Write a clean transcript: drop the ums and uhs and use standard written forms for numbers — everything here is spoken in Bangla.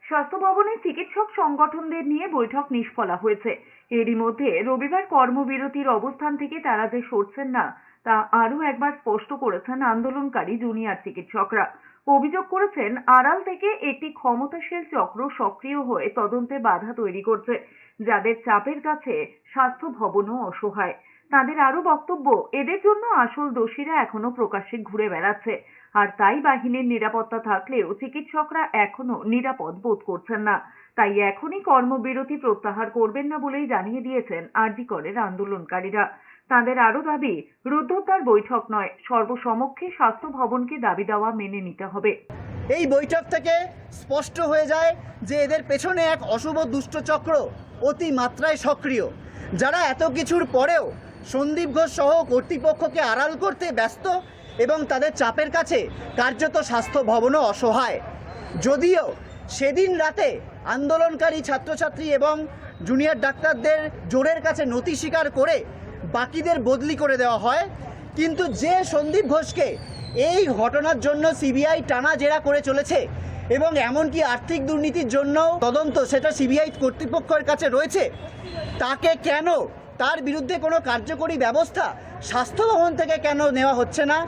স্বাস্থ্য ভবনে চিকিৎসক সংগঠনদের নিয়ে বৈঠক নিষ্ফলা হয়েছে। এরই মধ্যে রবিবার কর্মবিরতির অবস্থান থেকে তারা যে সরছেন না তা আরও একবার স্পষ্ট করেছেন আন্দোলনকারী জুনিয়র চিকিৎসকরা। অভিযোগ করেছেন, আড়াল থেকে একটি ক্ষমতাশীল চক্র সক্রিয় হয়ে তদন্তে বাধা তৈরি করছে, যাদের চাপের কাছে স্বাস্থ্য ভবনও অসহায়। তাদের আরও বক্তব্য, এদের জন্য আসল দোষীরা এখনো প্রকাশ্যে ঘুরে বেড়াচ্ছে, আর তাই বাহিনীর নিরাপত্তা থাকলেও চিকিৎসকরা এখনো নিরাপদ বোধ করছেন না। তাই এখনই কর্মবিরতি প্রত্যাহার করবেন না বলেই জানিয়ে দিয়েছেন আর.জি. করের আন্দোলনকারীরা। তাদের আরও দাবি, রুদ্ধদ্বার বৈঠক নয়, সর্বসমক্ষে স্বাস্থ্য ভবনকে দাবি দেওয়া মেনে নিতে হবে। এই বৈঠক থেকে স্পষ্ট হয়ে যায় যে এদের পেছনে এক অশুভ দুষ্ট চক্র অতি মাত্রায় সক্রিয়, যারা এত কিছুর পরেও সন্দীপ ঘোষ সহ কর্তৃপক্ষকে আড়াল করতে ব্যস্ত এবং তাদের চাপের কাছে কার্যত স্বাস্থ্য ভবনও অসহায়। যদিও সেদিন রাতে আন্দোলনকারী ছাত্রছাত্রী এবং জুনিয়র ডাক্তারদের জোরের কাছে নথি স্বীকার করে বাকিদের বদলি করে দেওয়া হয়, কিন্তু যে সন্দীপ ঘোষকে এই ঘটনার জন্য সিবিআই টানা জেরা করে চলেছে এবং এমনকি আর্থিক দুর্নীতির জন্য তদন্ত সেটা সিবিআই কর্তৃপক্ষের কাছে রয়েছে, তাকে কেন, তার বিরুদ্ধে কোনো কার্যকরী ব্যবস্থা স্বাস্থ্য ভবন থেকে কেন নেওয়া হচ্ছে না,